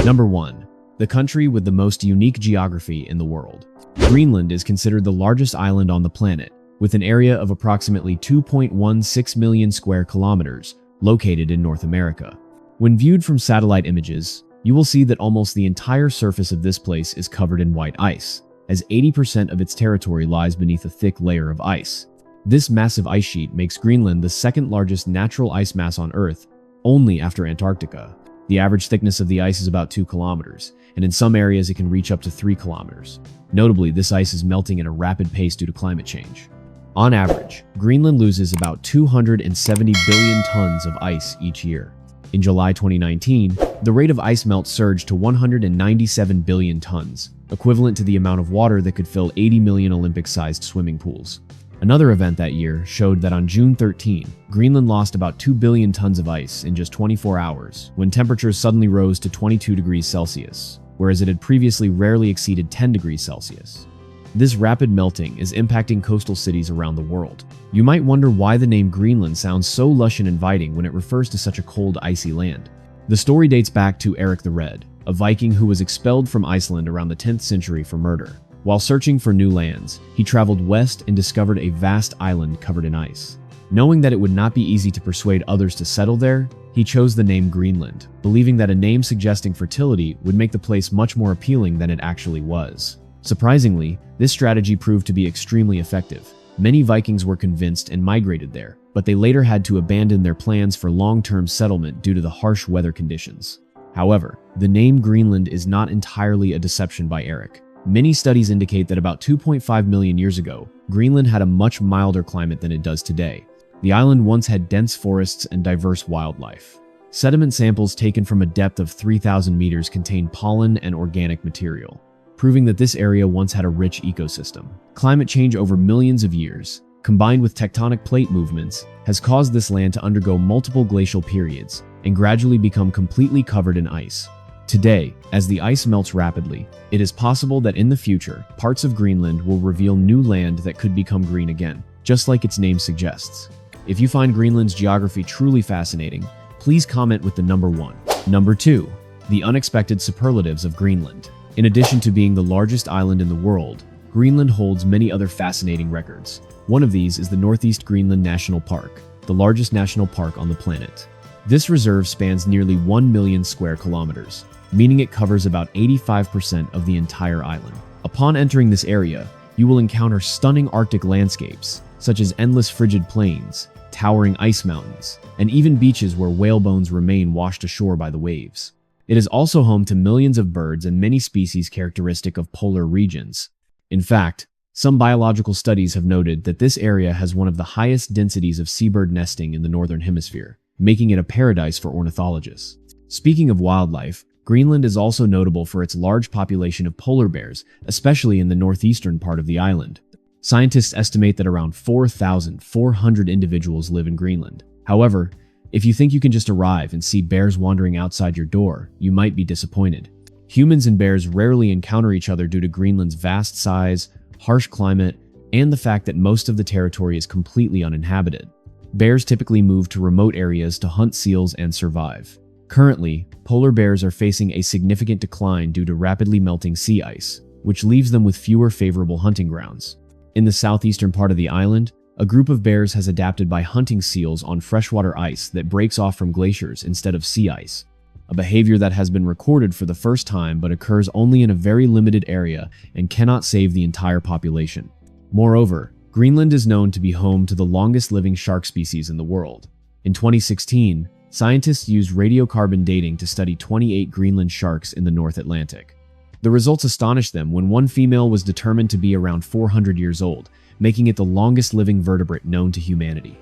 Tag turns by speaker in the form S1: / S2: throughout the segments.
S1: Number 1. The country with the most unique geography in the world. Greenland is considered the largest island on the planet, with an area of approximately 2.16 million square kilometers, located in North America. When viewed from satellite images, you will see that almost the entire surface of this place is covered in white ice, as 80% of its territory lies beneath a thick layer of ice. This massive ice sheet makes Greenland the second largest natural ice mass on Earth, only after Antarctica. The average thickness of the ice is about 2 kilometers, and in some areas it can reach up to 3 kilometers. Notably, this ice is melting at a rapid pace due to climate change. On average, Greenland loses about 270 billion tons of ice each year. In July 2019, the rate of ice melt surged to 197 billion tons, equivalent to the amount of water that could fill 80 million Olympic-sized swimming pools. Another event that year showed that on June 13, Greenland lost about 2 billion tons of ice in just 24 hours, when temperatures suddenly rose to 22 degrees Celsius, whereas it had previously rarely exceeded 10 degrees Celsius. This rapid melting is impacting coastal cities around the world. You might wonder why the name Greenland sounds so lush and inviting when it refers to such a cold, icy land. The story dates back to Eric the Red, a Viking who was expelled from Iceland around the 10th century for murder. While searching for new lands, he traveled west and discovered a vast island covered in ice. Knowing that it would not be easy to persuade others to settle there, he chose the name Greenland, believing that a name suggesting fertility would make the place much more appealing than it actually was. Surprisingly, this strategy proved to be extremely effective. Many Vikings were convinced and migrated there, but they later had to abandon their plans for long-term settlement due to the harsh weather conditions. However, the name Greenland is not entirely a deception by Eric. Many studies indicate that about 2.5 million years ago, Greenland had a much milder climate than it does today. The island once had dense forests and diverse wildlife. Sediment samples taken from a depth of 3,000 meters contain pollen and organic material, proving that this area once had a rich ecosystem. Climate change over millions of years, combined with tectonic plate movements, has caused this land to undergo multiple glacial periods and gradually become completely covered in ice. Today, as the ice melts rapidly, it is possible that in the future, parts of Greenland will reveal new land that could become green again, just like its name suggests. If you find Greenland's geography truly fascinating, please comment with the number 1. Number 2. The unexpected superlatives of Greenland. In addition to being the largest island in the world, Greenland holds many other fascinating records. One of these is the Northeast Greenland National Park, the largest national park on the planet. This reserve spans nearly 1 million square kilometers, meaning it covers about 85% of the entire island. Upon entering this area, you will encounter stunning Arctic landscapes, such as endless frigid plains, towering ice mountains, and even beaches where whale bones remain washed ashore by the waves. It is also home to millions of birds and many species characteristic of polar regions. In fact, some biological studies have noted that this area has one of the highest densities of seabird nesting in the northern hemisphere, making it a paradise for ornithologists. Speaking of wildlife, Greenland is also notable for its large population of polar bears, especially in the northeastern part of the island. Scientists estimate that around 4,400 individuals live in Greenland. However, if you think you can just arrive and see bears wandering outside your door, you might be disappointed. Humans and bears rarely encounter each other due to Greenland's vast size, harsh climate, and the fact that most of the territory is completely uninhabited. Bears typically move to remote areas to hunt seals and survive. Currently, polar bears are facing a significant decline due to rapidly melting sea ice, which leaves them with fewer favorable hunting grounds. In the southeastern part of the island, a group of bears has adapted by hunting seals on freshwater ice that breaks off from glaciers instead of sea ice, a behavior that has been recorded for the first time but occurs only in a very limited area and cannot save the entire population. Moreover, Greenland is known to be home to the longest living shark species in the world. In 2016, scientists used radiocarbon dating to study 28 Greenland sharks in the North Atlantic. The results astonished them when one female was determined to be around 400 years old, making it the longest living vertebrate known to humanity.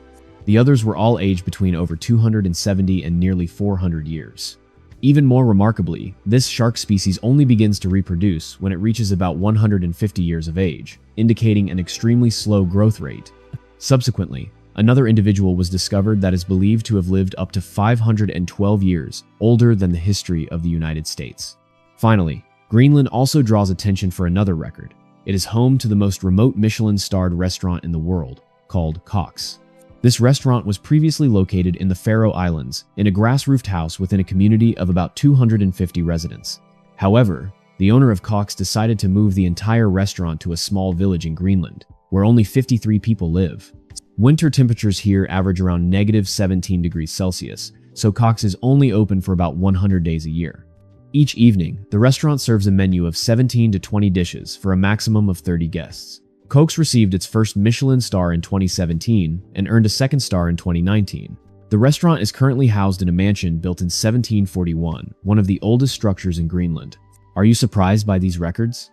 S1: The others were all aged between over 270 and nearly 400 years. Even more remarkably, this shark species only begins to reproduce when it reaches about 150 years of age, indicating an extremely slow growth rate. Subsequently, another individual was discovered that is believed to have lived up to 512 years, older than the history of the United States. Finally, Greenland also draws attention for another record. It is home to the most remote Michelin-starred restaurant in the world, called Cox. This restaurant was previously located in the Faroe Islands, in a grass-roofed house within a community of about 250 residents. However, the owner of Cox decided to move the entire restaurant to a small village in Greenland, where only 53 people live. Winter temperatures here average around -17 degrees Celsius, so Cox is only open for about 100 days a year. Each evening, the restaurant serves a menu of 17 to 20 dishes for a maximum of 30 guests. Cox received its first Michelin star in 2017 and earned a second star in 2019. The restaurant is currently housed in a mansion built in 1741, one of the oldest structures in Greenland. Are you surprised by these records?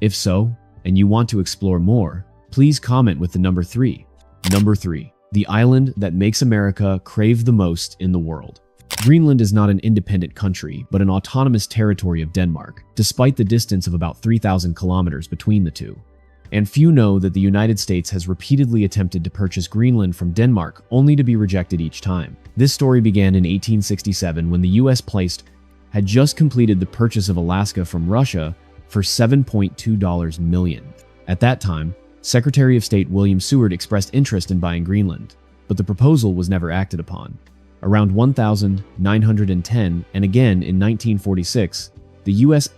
S1: If so, and you want to explore more, please comment with the number 3. Number 3. The island that makes America crave the most in the world. Greenland is not an independent country, but an autonomous territory of Denmark, despite the distance of about 3,000 kilometers between the two. And few know that the United States has repeatedly attempted to purchase Greenland from Denmark, only to be rejected each time. This story began in 1867 when the US had just completed the purchase of Alaska from Russia for $7.2 million. At that time, Secretary of State William Seward expressed interest in buying Greenland, but the proposal was never acted upon. Around 1910 and again in 1946, the US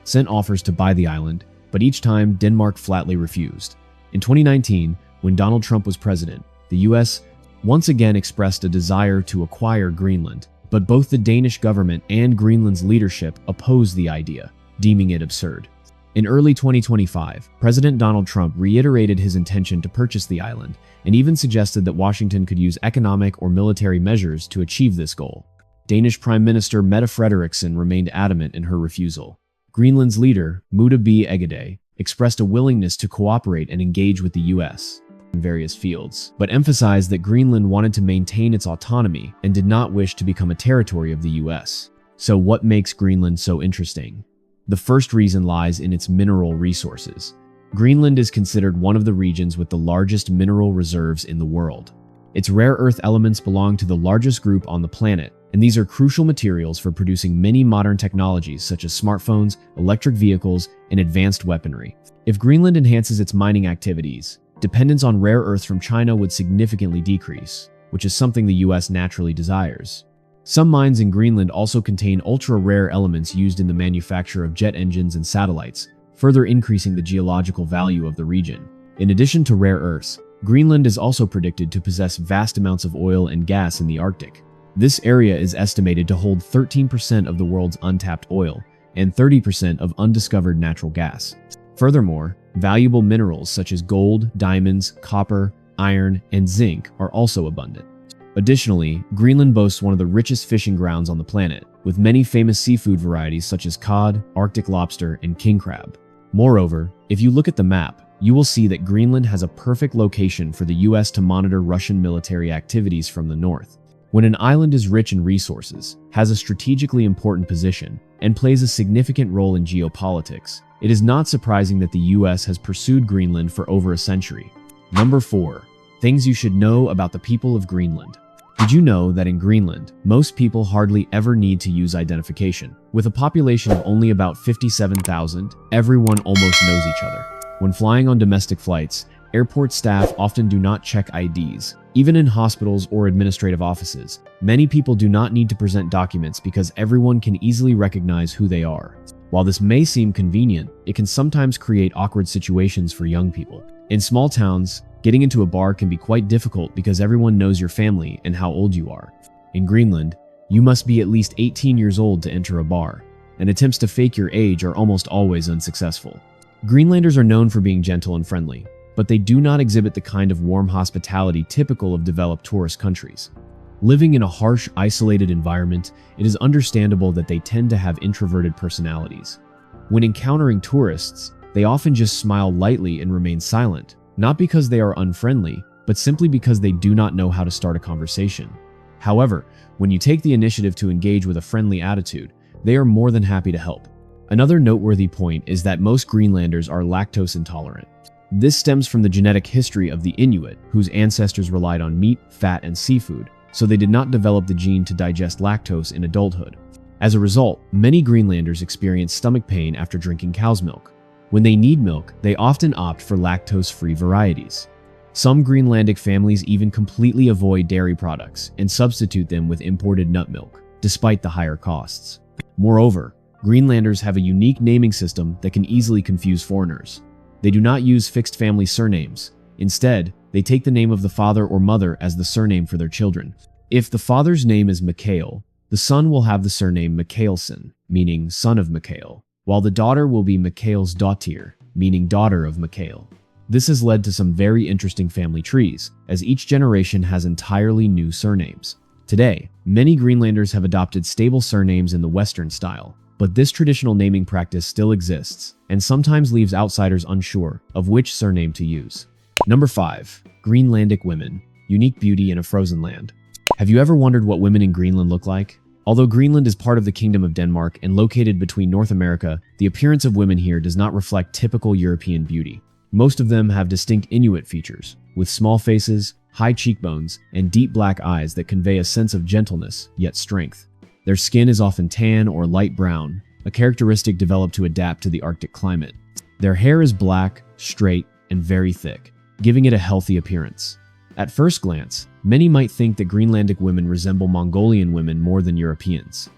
S1: sent offers to buy the island, but each time Denmark flatly refused. In 2019, when Donald Trump was president, the US once again expressed a desire to acquire Greenland, but both the Danish government and Greenland's leadership opposed the idea, deeming it absurd. In early 2025, President Donald Trump reiterated his intention to purchase the island and even suggested that Washington could use economic or military measures to achieve this goal. Danish Prime Minister Mette Frederiksen remained adamant in her refusal. Greenland's leader, Mette B. Egede, expressed a willingness to cooperate and engage with the US in various fields, but emphasized that Greenland wanted to maintain its autonomy and did not wish to become a territory of the US. So what makes Greenland so interesting? The first reason lies in its mineral resources. Greenland is considered one of the regions with the largest mineral reserves in the world. Its rare earth elements belong to the largest group on the planet, and these are crucial materials for producing many modern technologies such as smartphones, electric vehicles, and advanced weaponry. If Greenland enhances its mining activities, dependence on rare earths from China would significantly decrease, which is something the US naturally desires. Some mines in Greenland also contain ultra-rare elements used in the manufacture of jet engines and satellites, further increasing the geological value of the region. In addition to rare earths, Greenland is also predicted to possess vast amounts of oil and gas in the Arctic. This area is estimated to hold 13% of the world's untapped oil and 30% of undiscovered natural gas. Furthermore, valuable minerals such as gold, diamonds, copper, iron, and zinc are also abundant. Additionally, Greenland boasts one of the richest fishing grounds on the planet, with many famous seafood varieties such as cod, Arctic lobster, and king crab. Moreover, if you look at the map, you will see that Greenland has a perfect location for the US to monitor Russian military activities from the north. When an island is rich in resources, has a strategically important position, and plays a significant role in geopolitics, it is not surprising that the US has pursued Greenland for over a century. Number 4. Things you should know about the people of Greenland. Did you know that in Greenland, most people hardly ever need to use identification? With a population of only about 57,000, everyone almost knows each other. When flying on domestic flights, airport staff often do not check IDs. Even in hospitals or administrative offices, many people do not need to present documents because everyone can easily recognize who they are. While this may seem convenient, it can sometimes create awkward situations for young people. In small towns, getting into a bar can be quite difficult because everyone knows your family and how old you are. In Greenland, you must be at least 18 years old to enter a bar, and attempts to fake your age are almost always unsuccessful. Greenlanders are known for being gentle and friendly, but they do not exhibit the kind of warm hospitality typical of developed tourist countries. Living in a harsh, isolated environment, it is understandable that they tend to have introverted personalities. When encountering tourists, they often just smile lightly and remain silent, not because they are unfriendly, but simply because they do not know how to start a conversation. However, when you take the initiative to engage with a friendly attitude, they are more than happy to help. Another noteworthy point is that most Greenlanders are lactose intolerant. This stems from the genetic history of the Inuit, whose ancestors relied on meat, fat, and seafood, so they did not develop the gene to digest lactose in adulthood. As a result, many Greenlanders experience stomach pain after drinking cow's milk. When they need milk, they often opt for lactose-free varieties. Some Greenlandic families even completely avoid dairy products and substitute them with imported nut milk, despite the higher costs. Moreover, Greenlanders have a unique naming system that can easily confuse foreigners. They do not use fixed family surnames. Instead, they take the name of the father or mother as the surname for their children. If the father's name is Mikael, the son will have the surname Mikaelson, meaning son of Mikael, while the daughter will be Mikael's dottir, meaning daughter of Mikael. This has led to some very interesting family trees, as each generation has entirely new surnames. Today, many Greenlanders have adopted stable surnames in the Western style, but this traditional naming practice still exists, and sometimes leaves outsiders unsure of which surname to use. Number 5. Greenlandic women. Unique beauty in a frozen land. Have you ever wondered what women in Greenland look like? Although Greenland is part of the Kingdom of Denmark and located between North America, the appearance of women here does not reflect typical European beauty. Most of them have distinct Inuit features, with small faces, high cheekbones, and deep black eyes that convey a sense of gentleness, yet strength. Their skin is often tan or light brown, a characteristic developed to adapt to the Arctic climate. Their hair is black, straight, and very thick, giving it a healthy appearance. At first glance, many might think that Greenlandic women resemble Mongolian women more than Europeans.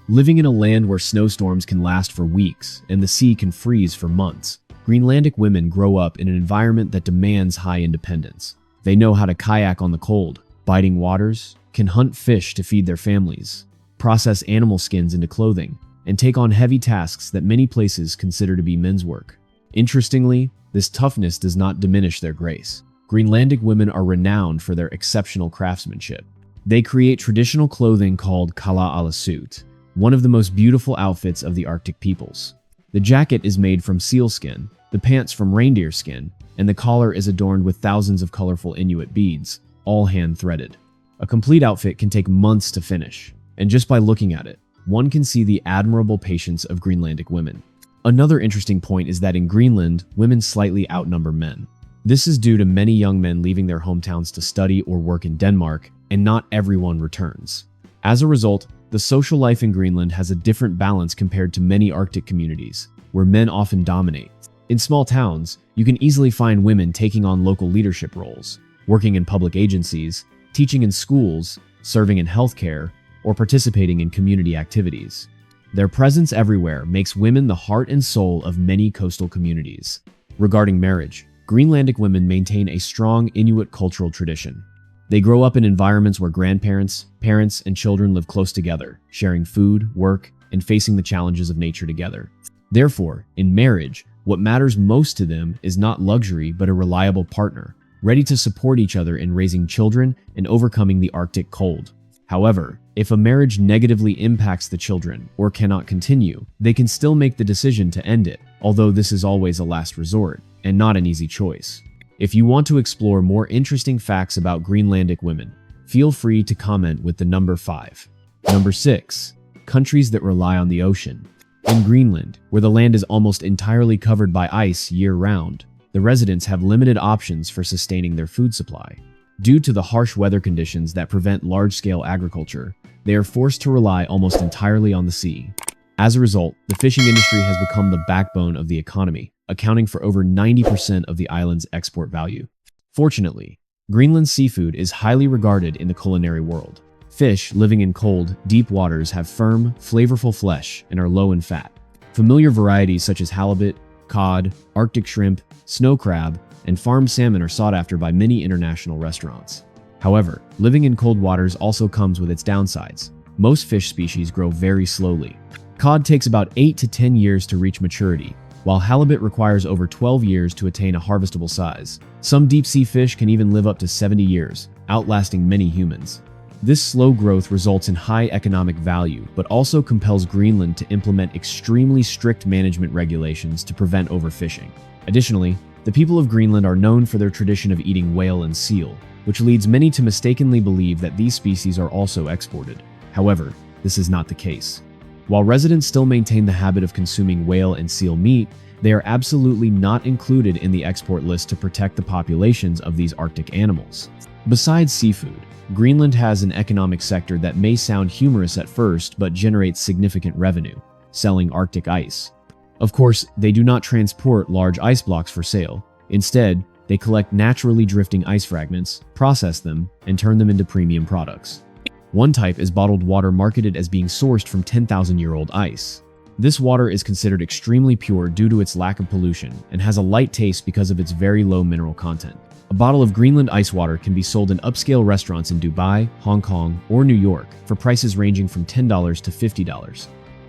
S1: Living in a land where snowstorms can last for weeks and the sea can freeze for months, Greenlandic women grow up in an environment that demands high independence. They know how to kayak on the cold, biting waters, can hunt fish to feed their families, process animal skins into clothing, and take on heavy tasks that many places consider to be men's work. Interestingly, this toughness does not diminish their grace. Greenlandic women are renowned for their exceptional craftsmanship. They create traditional clothing called Ilulissat, one of the most beautiful outfits of the Arctic peoples. The jacket is made from sealskin, the pants from reindeer skin, and the collar is adorned with thousands of colorful Inuit beads, all hand-threaded. A complete outfit can take months to finish, and just by looking at it, one can see the admirable patience of Greenlandic women. Another interesting point is that in Greenland, women slightly outnumber men. This is due to many young men leaving their hometowns to study or work in Denmark, and not everyone returns. As a result, the social life in Greenland has a different balance compared to many Arctic communities, where men often dominate. In small towns, you can easily find women taking on local leadership roles, working in public agencies, teaching in schools, serving in healthcare, or participating in community activities. Their presence everywhere makes women the heart and soul of many coastal communities. Regarding marriage, Greenlandic women maintain a strong Inuit cultural tradition. They grow up in environments where grandparents, parents, and children live close together, sharing food, work, and facing the challenges of nature together. Therefore, in marriage, what matters most to them is not luxury but a reliable partner, ready to support each other in raising children and overcoming the Arctic cold. However, if a marriage negatively impacts the children or cannot continue, they can still make the decision to end it, although this is always a last resort and not an easy choice. If you want to explore more interesting facts about Greenlandic women, feel free to comment with the number 5. Number 6. Countries that rely on the ocean. In Greenland, where the land is almost entirely covered by ice year-round, the residents have limited options for sustaining their food supply. Due to the harsh weather conditions that prevent large-scale agriculture, they are forced to rely almost entirely on the sea. As a result, the fishing industry has become the backbone of the economy, accounting for over 90% of the island's export value. Fortunately, Greenland's seafood is highly regarded in the culinary world. Fish living in cold, deep waters have firm, flavorful flesh and are low in fat. Familiar varieties such as halibut, cod, Arctic shrimp, snow crab, and farmed salmon are sought after by many international restaurants. However, living in cold waters also comes with its downsides. Most fish species grow very slowly. Cod takes about 8 to 10 years to reach maturity, while halibut requires over 12 years to attain a harvestable size. Some deep-sea fish can even live up to 70 years, outlasting many humans. This slow growth results in high economic value, but also compels Greenland to implement extremely strict management regulations to prevent overfishing. Additionally, the people of Greenland are known for their tradition of eating whale and seal, which leads many to mistakenly believe that these species are also exported. However, this is not the case. While residents still maintain the habit of consuming whale and seal meat, they are absolutely not included in the export list to protect the populations of these Arctic animals. Besides seafood, Greenland has an economic sector that may sound humorous at first but generates significant revenue: selling Arctic ice. Of course, they do not transport large ice blocks for sale. Instead, They collect naturally drifting ice fragments, process them, and turn them into premium products. One type is bottled water marketed as being sourced from 10,000-year-old ice. This water is considered extremely pure due to its lack of pollution and has a light taste because of its very low mineral content. A bottle of Greenland ice water can be sold in upscale restaurants in Dubai, Hong Kong, or New York for prices ranging from $10 to $50.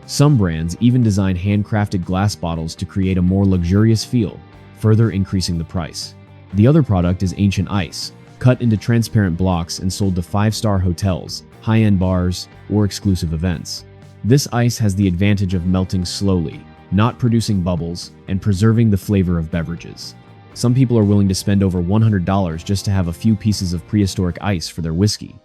S1: Some brands even design handcrafted glass bottles to create a more luxurious feel, further increasing the price. The other product is ancient ice, cut into transparent blocks and sold to 5-star hotels, high-end bars, or exclusive events. This ice has the advantage of melting slowly, not producing bubbles, and preserving the flavor of beverages. Some people are willing to spend over $100 just to have a few pieces of prehistoric ice for their whiskey.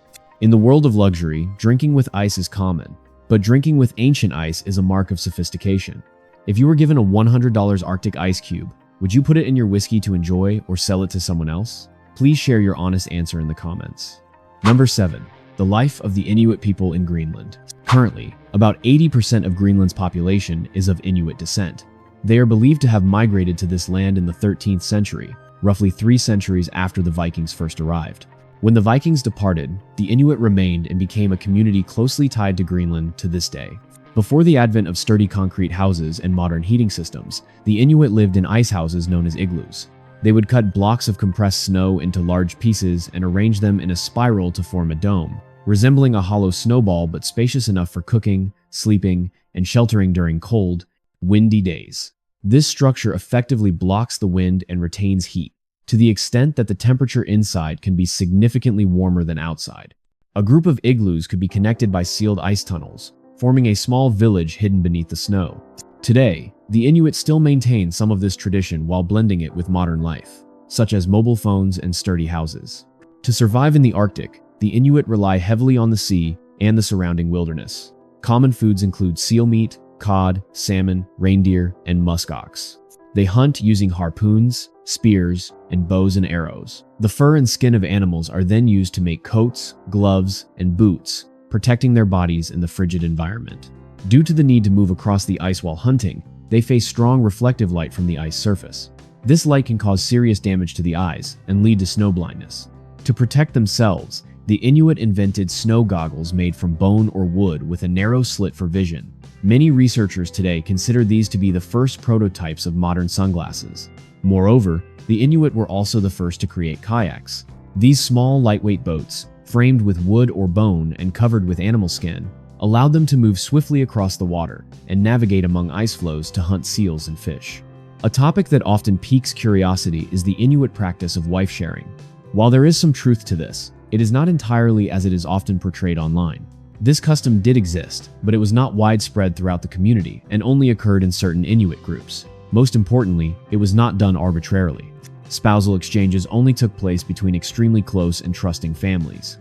S1: In the world of luxury, drinking with ice is common, but drinking with ancient ice is a mark of sophistication. If you were given a $100 Arctic ice cube, would you put it in your whiskey to enjoy or sell it to someone else? Please share your honest answer in the comments. Number 7. The life of the Inuit people in Greenland. Currently, about 80% of Greenland's population is of Inuit descent. They are believed to have migrated to this land in the 13th century, roughly 3 centuries after the Vikings first arrived. When the Vikings departed, the Inuit remained and became a community closely tied to Greenland to this day. Before the advent of sturdy concrete houses and modern heating systems, the Inuit lived in ice houses known as igloos. They would cut blocks of compressed snow into large pieces and arrange them in a spiral to form a dome, resembling a hollow snowball but spacious enough for cooking, sleeping, and sheltering during cold, windy days. This structure effectively blocks the wind and retains heat, to the extent that the temperature inside can be significantly warmer than outside. A group of igloos could be connected by sealed ice tunnels, forming a small village hidden beneath the snow. Today, the Inuit still maintain some of this tradition while blending it with modern life, such as mobile phones and sturdy houses. To survive in the Arctic, the Inuit rely heavily on the sea and the surrounding wilderness. Common foods include seal meat, cod, salmon, reindeer, and muskox. They hunt using harpoons, spears, and bows and arrows. The fur and skin of animals are then used to make coats, gloves, and boots, protecting their bodies in the frigid environment. Due to the need to move across the ice while hunting, they face strong reflective light from the ice surface. This light can cause serious damage to the eyes and lead to snow blindness. To protect themselves, the Inuit invented snow goggles made from bone or wood with a narrow slit for vision. Many researchers today consider these to be the first prototypes of modern sunglasses. Moreover, the Inuit were also the first to create kayaks. These small, lightweight boats, framed with wood or bone and covered with animal skin, allowed them to move swiftly across the water and navigate among ice floes to hunt seals and fish. A topic that often piques curiosity is the Inuit practice of wife sharing. While there is some truth to this, it is not entirely as it is often portrayed online. This custom did exist, but it was not widespread throughout the community and only occurred in certain Inuit groups. Most importantly, it was not done arbitrarily. Spousal exchanges only took place between extremely close and trusting families.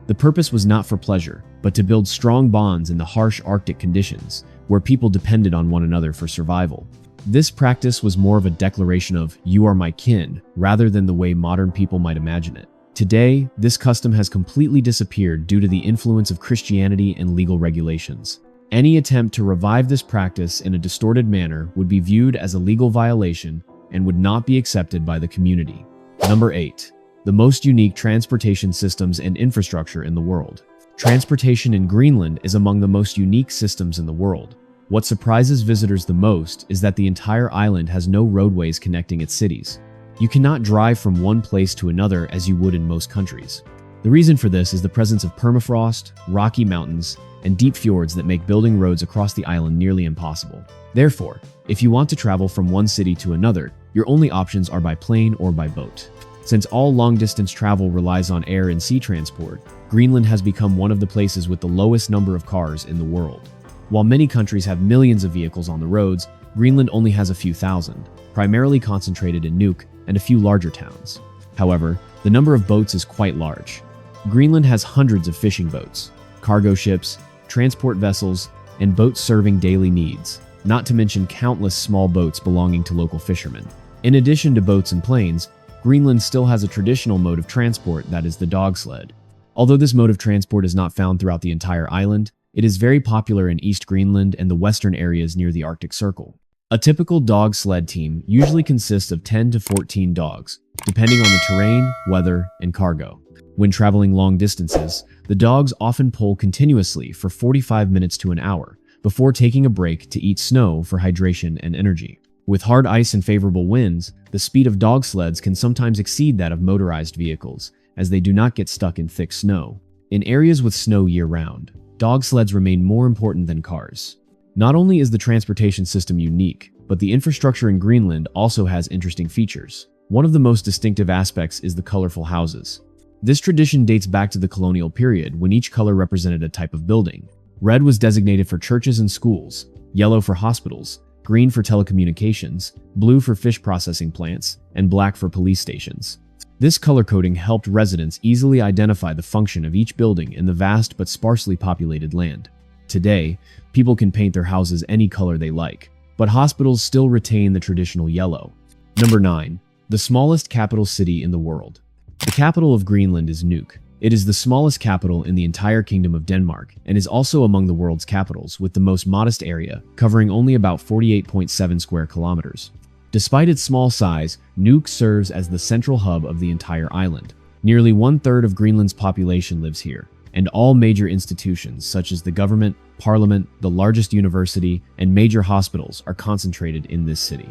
S1: The purpose was not for pleasure, but to build strong bonds in the harsh Arctic conditions, where people depended on one another for survival. This practice was more of a declaration of "you are my kin," rather than the way modern people might imagine it. Today, this custom has completely disappeared due to the influence of Christianity and legal regulations. Any attempt to revive this practice in a distorted manner would be viewed as a legal violation and would not be accepted by the community. Number 8. The most unique transportation systems and infrastructure in the world. Transportation in Greenland is among the most unique systems in the world. What surprises visitors the most is that the entire island has no roadways connecting its cities. You cannot drive from one place to another as you would in most countries. The reason for this is the presence of permafrost, rocky mountains, and deep fjords that make building roads across the island nearly impossible. Therefore, if you want to travel from one city to another, your only options are by plane or by boat. Since all long-distance travel relies on air and sea transport, Greenland has become one of the places with the lowest number of cars in the world. While many countries have millions of vehicles on the roads, Greenland only has a few thousand, primarily concentrated in Nuuk and a few larger towns. However, the number of boats is quite large. Greenland has hundreds of fishing boats, cargo ships, transport vessels, and boats serving daily needs, not to mention countless small boats belonging to local fishermen. In addition to boats and planes, Greenland still has a traditional mode of transport that is the dog sled. Although this mode of transport is not found throughout the entire island, it is very popular in East Greenland and the western areas near the Arctic Circle. A typical dog sled team usually consists of 10 to 14 dogs, depending on the terrain, weather, and cargo. When traveling long distances, the dogs often pull continuously for 45 minutes to an hour before taking a break to eat snow for hydration and energy. With hard ice and favorable winds, the speed of dog sleds can sometimes exceed that of motorized vehicles, as they do not get stuck in thick snow. In areas with snow year-round, dog sleds remain more important than cars. Not only is the transportation system unique, but the infrastructure in Greenland also has interesting features. One of the most distinctive aspects is the colorful houses. This tradition dates back to the colonial period when each color represented a type of building. Red was designated for churches and schools, yellow for hospitals, green for telecommunications, blue for fish processing plants, and black for police stations. This color coding helped residents easily identify the function of each building in the vast but sparsely populated land. Today, people can paint their houses any color they like, but hospitals still retain the traditional yellow. Number 9. The smallest capital city in the world. The capital of Greenland is Nuuk. It is the smallest capital in the entire Kingdom of Denmark and is also among the world's capitals with the most modest area, covering only about 48.7 square kilometers. Despite its small size, Nuuk serves as the central hub of the entire island. Nearly 1/3 of Greenland's population lives here, and all major institutions such as the government, parliament, the largest university, and major hospitals are concentrated in this city.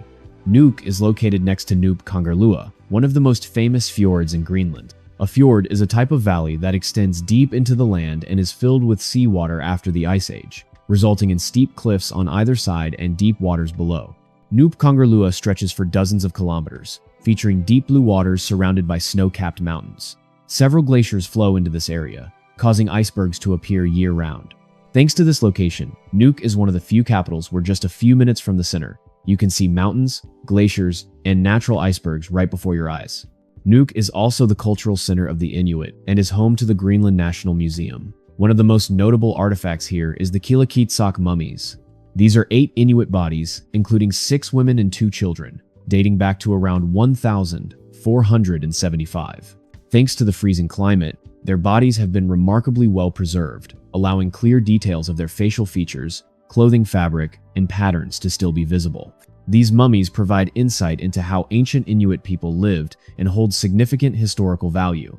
S1: Nuuk is located next to Nuuk Kongerlua, one of the most famous fjords in Greenland. A fjord is a type of valley that extends deep into the land and is filled with seawater after the Ice Age, resulting in steep cliffs on either side and deep waters below. Nuuk Kongerlua stretches for dozens of kilometers, featuring deep blue waters surrounded by snow-capped mountains. Several glaciers flow into this area, causing icebergs to appear year-round. Thanks to this location, Nuuk is one of the few capitals where just a few minutes from the center, you can see mountains, glaciers, and natural icebergs right before your eyes. Nuuk is also the cultural center of the Inuit and is home to the Greenland National Museum. One of the most notable artifacts here is the Ilulissat mummies. These are 8 Inuit bodies, including 6 women and 2 children, dating back to around 1475. Thanks to the freezing climate, their bodies have been remarkably well preserved, allowing clear details of their facial features, clothing fabric, and patterns to still be visible. These mummies provide insight into how ancient Inuit people lived and hold significant historical value.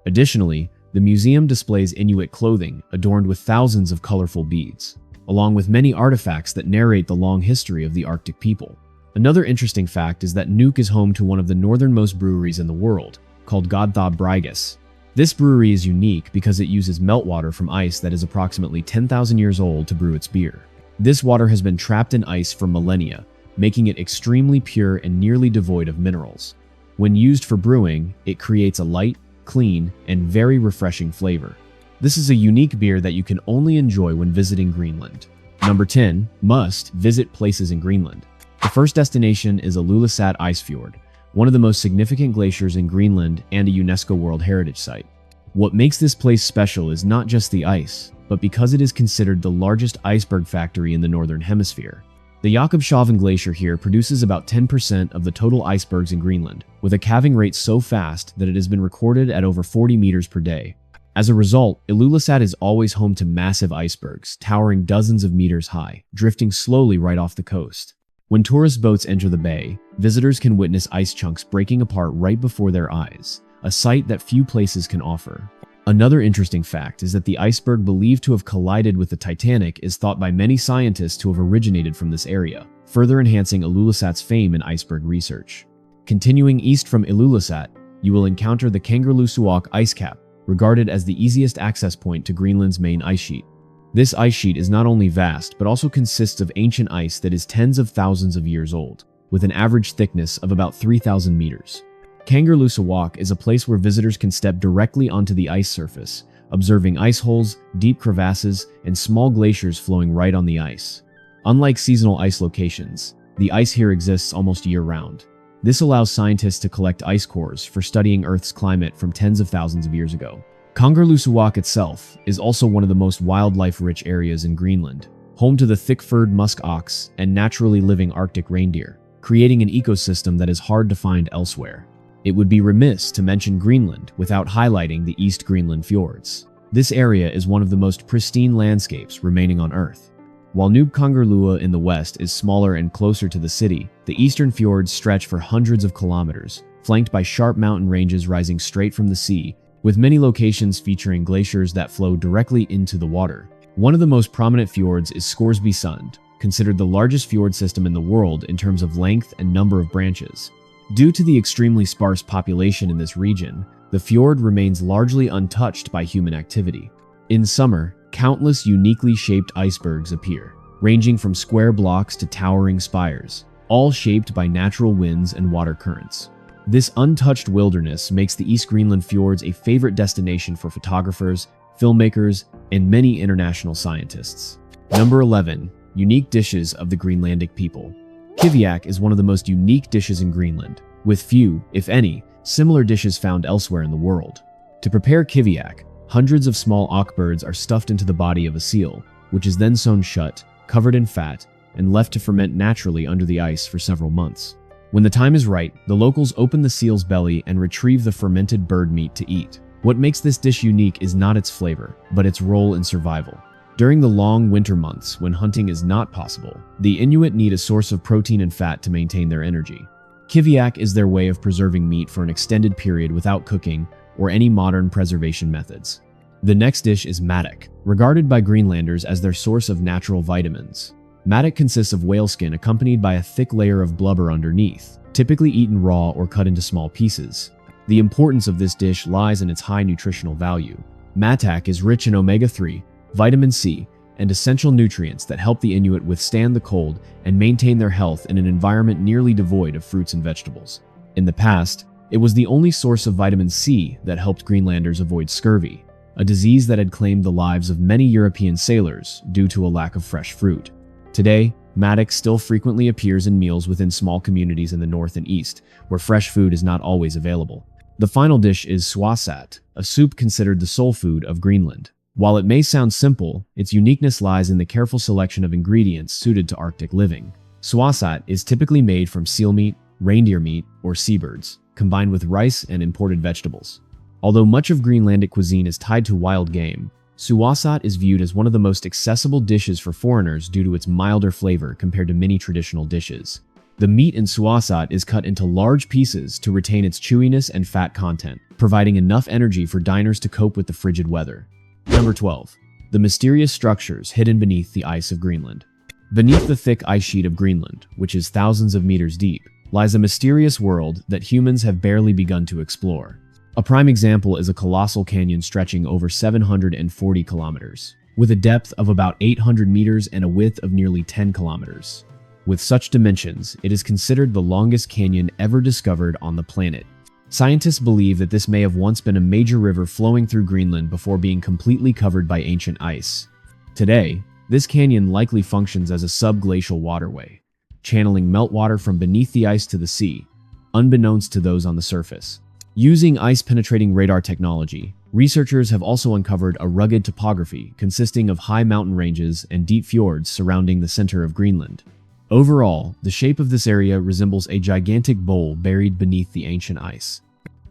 S1: Additionally, the museum displays Inuit clothing adorned with thousands of colorful beads, along with many artifacts that narrate the long history of the Arctic people. Another interesting fact is that Nuuk is home to one of the northernmost breweries in the world, called Godthaab Brygges. This brewery is unique because it uses meltwater from ice that is approximately 10,000 years old to brew its beer. This water has been trapped in ice for millennia, making it extremely pure and nearly devoid of minerals. When used for brewing, it creates a light, clean, and very refreshing flavor. This is a unique beer that you can only enjoy when visiting Greenland. Number 10. Must visit places in Greenland. The first destination is Ilulissat Ice Fjord, one of the most significant glaciers in Greenland and a UNESCO World Heritage Site. What makes this place special is not just the ice, but because it is considered the largest iceberg factory in the Northern Hemisphere. The Jakobshavn Glacier here produces about 10% of the total icebergs in Greenland, with a calving rate so fast that it has been recorded at over 40 meters per day. As a result, Ilulissat is always home to massive icebergs, towering dozens of meters high, drifting slowly right off the coast. When tourist boats enter the bay, visitors can witness ice chunks breaking apart right before their eyes, a sight that few places can offer. Another interesting fact is that the iceberg believed to have collided with the Titanic is thought by many scientists to have originated from this area, further enhancing Ilulissat's fame in iceberg research. Continuing east from Ilulissat, you will encounter the Kangerlussuaq ice cap, regarded as the easiest access point to Greenland's main ice sheet. This ice sheet is not only vast, but also consists of ancient ice that is tens of thousands of years old, with an average thickness of about 3,000 meters. Kangerlussuaq is a place where visitors can step directly onto the ice surface, observing ice holes, deep crevasses, and small glaciers flowing right on the ice. Unlike seasonal ice locations, the ice here exists almost year-round. This allows scientists to collect ice cores for studying Earth's climate from tens of thousands of years ago. Kangerlussuaq itself is also one of the most wildlife-rich areas in Greenland, home to the thick-furred musk ox and naturally living Arctic reindeer, creating an ecosystem that is hard to find elsewhere. It would be remiss to mention Greenland without highlighting the East Greenland fjords. This area is one of the most pristine landscapes remaining on Earth. While Nuuk Kongerlua in the west is smaller and closer to the city, the eastern fjords stretch for hundreds of kilometers, flanked by sharp mountain ranges rising straight from the sea, with many locations featuring glaciers that flow directly into the water. One of the most prominent fjords is Scoresby Sund, considered the largest fjord system in the world in terms of length and number of branches. Due to the extremely sparse population in this region, the fjord remains largely untouched by human activity. In summer, countless uniquely shaped icebergs appear, ranging from square blocks to towering spires, all shaped by natural winds and water currents. This untouched wilderness makes the East Greenland fjords a favorite destination for photographers, filmmakers, and many international scientists. Number 11. Unique dishes of the Greenlandic people. Kiviak is one of the most unique dishes in Greenland, with few, if any, similar dishes found elsewhere in the world. To prepare kiviak, hundreds of small auk birds are stuffed into the body of a seal, which is then sewn shut, covered in fat, and left to ferment naturally under the ice for several months. When the time is right, the locals open the seal's belly and retrieve the fermented bird meat to eat. What makes this dish unique is not its flavor, but its role in survival. During the long winter months, when hunting is not possible, the Inuit need a source of protein and fat to maintain their energy. Kiviak is their way of preserving meat for an extended period without cooking or any modern preservation methods. The next dish is majestic, regarded by Greenlanders as their source of natural vitamins. Majestic consists of whale skin accompanied by a thick layer of blubber underneath, typically eaten raw or cut into small pieces. The importance of this dish lies in its high nutritional value. Majestic is rich in omega-3, vitamin C, and essential nutrients that help the Inuit withstand the cold and maintain their health in an environment nearly devoid of fruits and vegetables. In the past, it was the only source of vitamin C that helped Greenlanders avoid scurvy, a disease that had claimed the lives of many European sailors due to a lack of fresh fruit. Today, majestic still frequently appears in meals within small communities in the north and east, where fresh food is not always available. The final dish is suasat, a soup considered the soul food of Greenland. While it may sound simple, its uniqueness lies in the careful selection of ingredients suited to Arctic living. Suasat is typically made from seal meat, reindeer meat, or seabirds, combined with rice and imported vegetables. Although much of Greenlandic cuisine is tied to wild game, suasat is viewed as one of the most accessible dishes for foreigners due to its milder flavor compared to many traditional dishes. The meat in suasat is cut into large pieces to retain its chewiness and fat content, providing enough energy for diners to cope with the frigid weather. Number 12. The mysterious structures hidden beneath the ice of Greenland. Beneath the thick ice sheet of Greenland, which is thousands of meters deep, lies a mysterious world that humans have barely begun to explore. A prime example is a colossal canyon stretching over 740 kilometers, with a depth of about 800 meters and a width of nearly 10 kilometers. With such dimensions, it is considered the longest canyon ever discovered on the planet. Scientists believe that this may have once been a major river flowing through Greenland before being completely covered by ancient ice. Today, this canyon likely functions as a subglacial waterway, channeling meltwater from beneath the ice to the sea, unbeknownst to those on the surface. Using ice-penetrating radar technology, researchers have also uncovered a rugged topography consisting of high mountain ranges and deep fjords surrounding the center of Greenland. Overall, the shape of this area resembles a gigantic bowl buried beneath the ancient ice.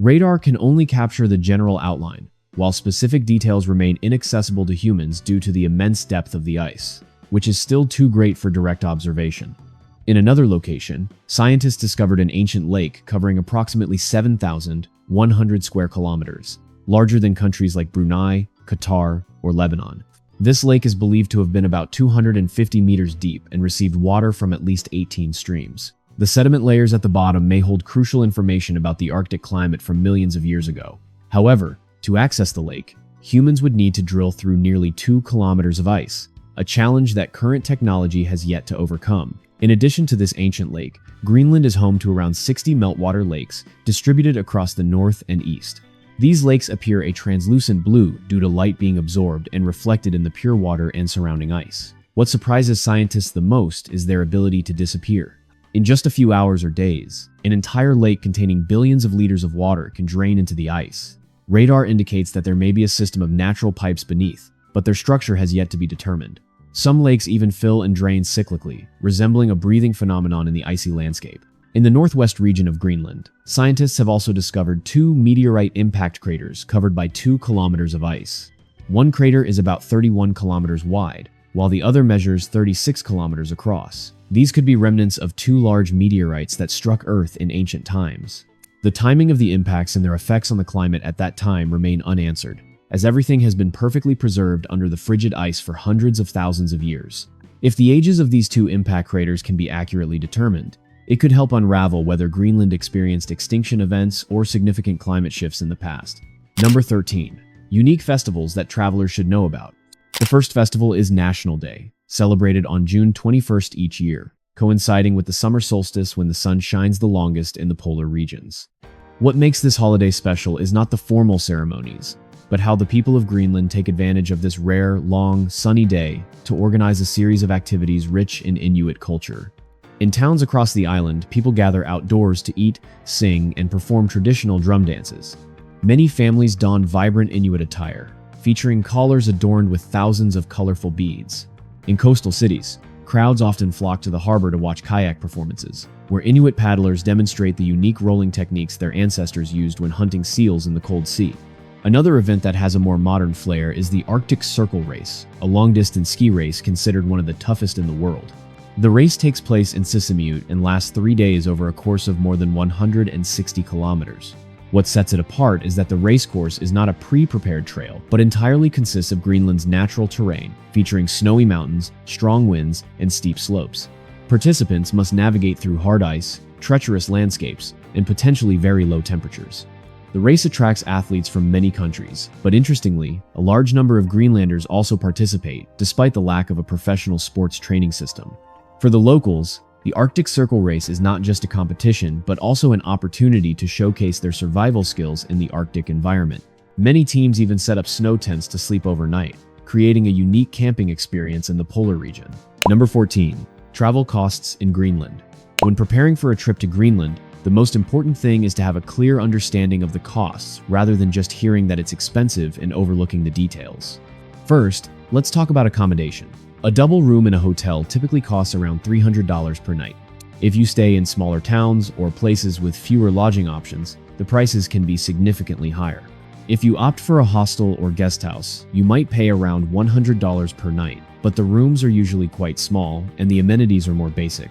S1: Radar can only capture the general outline, while specific details remain inaccessible to humans due to the immense depth of the ice, which is still too great for direct observation. In another location, scientists discovered an ancient lake covering approximately 7,100 square kilometers, larger than countries like Brunei, Qatar, or Lebanon. This lake is believed to have been about 250 meters deep and received water from at least 18 streams. The sediment layers at the bottom may hold crucial information about the Arctic climate from millions of years ago. However, to access the lake, humans would need to drill through nearly 2 kilometers of ice, a challenge that current technology has yet to overcome. In addition to this ancient lake, Greenland is home to around 60 meltwater lakes distributed across the north and east. These lakes appear a translucent blue due to light being absorbed and reflected in the pure water and surrounding ice. What surprises scientists the most is their ability to disappear. In just a few hours or days, an entire lake containing billions of liters of water can drain into the ice. Radar indicates that there may be a system of natural pipes beneath, but their structure has yet to be determined. Some lakes even fill and drain cyclically, resembling a breathing phenomenon in the icy landscape. In the northwest region of Greenland, scientists have also discovered 2 meteorite impact craters covered by 2 kilometers of ice. One crater is about 31 kilometers wide, while the other measures 36 kilometers across. These could be remnants of 2 large meteorites that struck Earth in ancient times. The timing of the impacts and their effects on the climate at that time remain unanswered, as everything has been perfectly preserved under the frigid ice for hundreds of thousands of years. If the ages of these two impact craters can be accurately determined, it could help unravel whether Greenland experienced extinction events or significant climate shifts in the past. Number 13. Unique festivals that travelers should know about. The first festival is National Day, celebrated on June 21st each year, coinciding with the summer solstice when the sun shines the longest in the polar regions. What makes this holiday special is not the formal ceremonies, but how the people of Greenland take advantage of this rare, long, sunny day to organize a series of activities rich in Inuit culture. In towns across the island, people gather outdoors to eat, sing, and perform traditional drum dances. Many families don vibrant Inuit attire, featuring collars adorned with thousands of colorful beads. In coastal cities, crowds often flock to the harbor to watch kayak performances, where Inuit paddlers demonstrate the unique rolling techniques their ancestors used when hunting seals in the cold sea. Another event that has a more modern flair is the Arctic Circle Race, a long-distance ski race considered one of the toughest in the world. The race takes place in Sisimiut and lasts 3 days over a course of more than 160 kilometers. What sets it apart is that the race course is not a pre-prepared trail, but entirely consists of Greenland's natural terrain, featuring snowy mountains, strong winds, and steep slopes. Participants must navigate through hard ice, treacherous landscapes, and potentially very low temperatures. The race attracts athletes from many countries, but interestingly, a large number of Greenlanders also participate, despite the lack of a professional sports training system. For the locals, the Arctic Circle Race is not just a competition, but also an opportunity to showcase their survival skills in the Arctic environment. Many teams even set up snow tents to sleep overnight, creating a unique camping experience in the polar region. Number 14. Travel costs in Greenland. When preparing for a trip to Greenland, the most important thing is to have a clear understanding of the costs, rather than just hearing that it's expensive and overlooking the details. First, let's talk about accommodation. A double room in a hotel typically costs around $300 per night. If you stay in smaller towns or places with fewer lodging options, the prices can be significantly higher. If you opt for a hostel or guest house, you might pay around $100 per night, but the rooms are usually quite small and the amenities are more basic.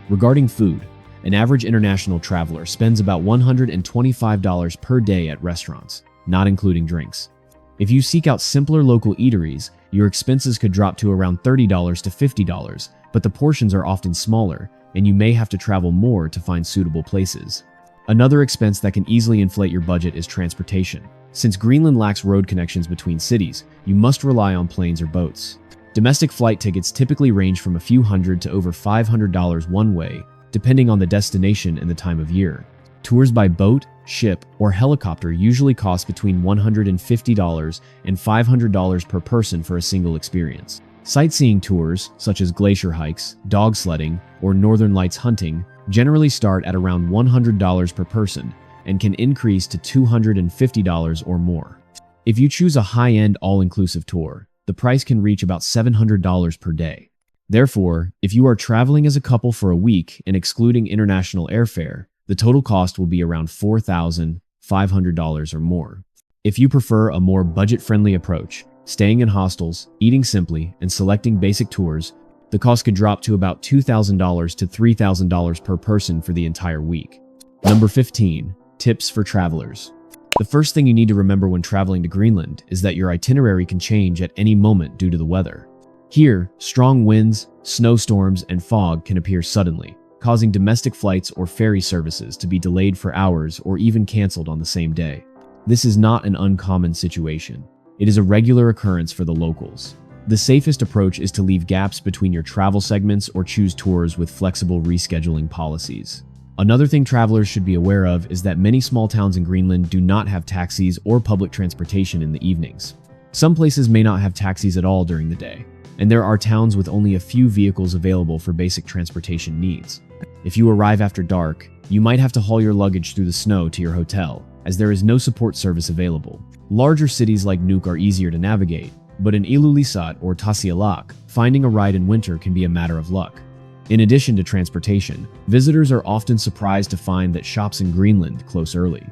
S1: Regarding food, an average international traveler spends about $125 per day at restaurants, not including drinks. If you seek out simpler local eateries, your expenses could drop to around $30 to $50, but the portions are often smaller, and you may have to travel more to find suitable places. Another expense that can easily inflate your budget is transportation. Since Greenland lacks road connections between cities, you must rely on planes or boats. Domestic flight tickets typically range from a few hundred to over $500 one way, depending on the destination and the time of year. Tours by boat, ship, or helicopter usually cost between $150 and $500 per person for a single experience. Sightseeing tours, such as glacier hikes, dog sledding, or northern lights hunting, generally start at around $100 per person and can increase to $250 or more. If you choose a high-end all-inclusive tour, the price can reach about $700 per day. Therefore, if you are traveling as a couple for a week and excluding international airfare, the total cost will be around $4,500 or more. If you prefer a more budget-friendly approach, staying in hostels, eating simply, and selecting basic tours, the cost could drop to about $2,000 to $3,000 per person for the entire week. Number 15. Tips for travelers. The first thing you need to remember when traveling to Greenland is that your itinerary can change at any moment due to the weather. Here, strong winds, snowstorms, and fog can appear suddenly, causing domestic flights or ferry services to be delayed for hours or even canceled on the same day. This is not an uncommon situation. It is a regular occurrence for the locals. The safest approach is to leave gaps between your travel segments or choose tours with flexible rescheduling policies. Another thing travelers should be aware of is that many small towns in Greenland do not have taxis or public transportation in the evenings. Some places may not have taxis at all during the day, and there are towns with only a few vehicles available for basic transportation needs. If you arrive after dark, you might have to haul your luggage through the snow to your hotel, as there is no support service available. Larger cities like Nuuk are easier to navigate, but in Ilulissat or Tasiilaq, finding a ride in winter can be a matter of luck. In addition to transportation, visitors are often surprised to find that shops in Greenland close early.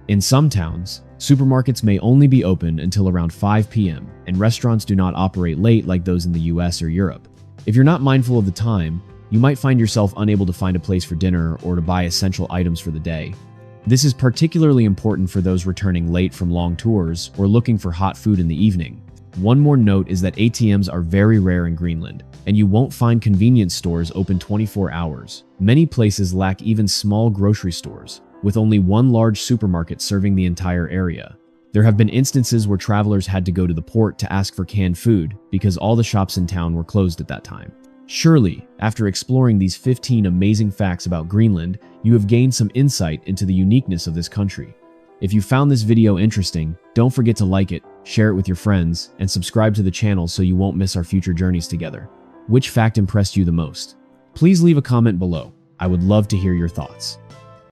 S1: In some towns, supermarkets may only be open until around 5 p.m., and restaurants do not operate late like those in the US or Europe. If you're not mindful of the time, you might find yourself unable to find a place for dinner or to buy essential items for the day. This is particularly important for those returning late from long tours or looking for hot food in the evening. One more note is that ATMs are very rare in Greenland, and you won't find convenience stores open 24 hours. Many places lack even small grocery stores, with only one large supermarket serving the entire area. There have been instances where travelers had to go to the port to ask for canned food because all the shops in town were closed at that time. Surely, after exploring these 15 amazing facts about Greenland, you have gained some insight into the uniqueness of this country. If you found this video interesting, don't forget to like it, share it with your friends, and subscribe to the channel so you won't miss our future journeys together. Which fact impressed you the most? Please leave a comment below. I would love to hear your thoughts.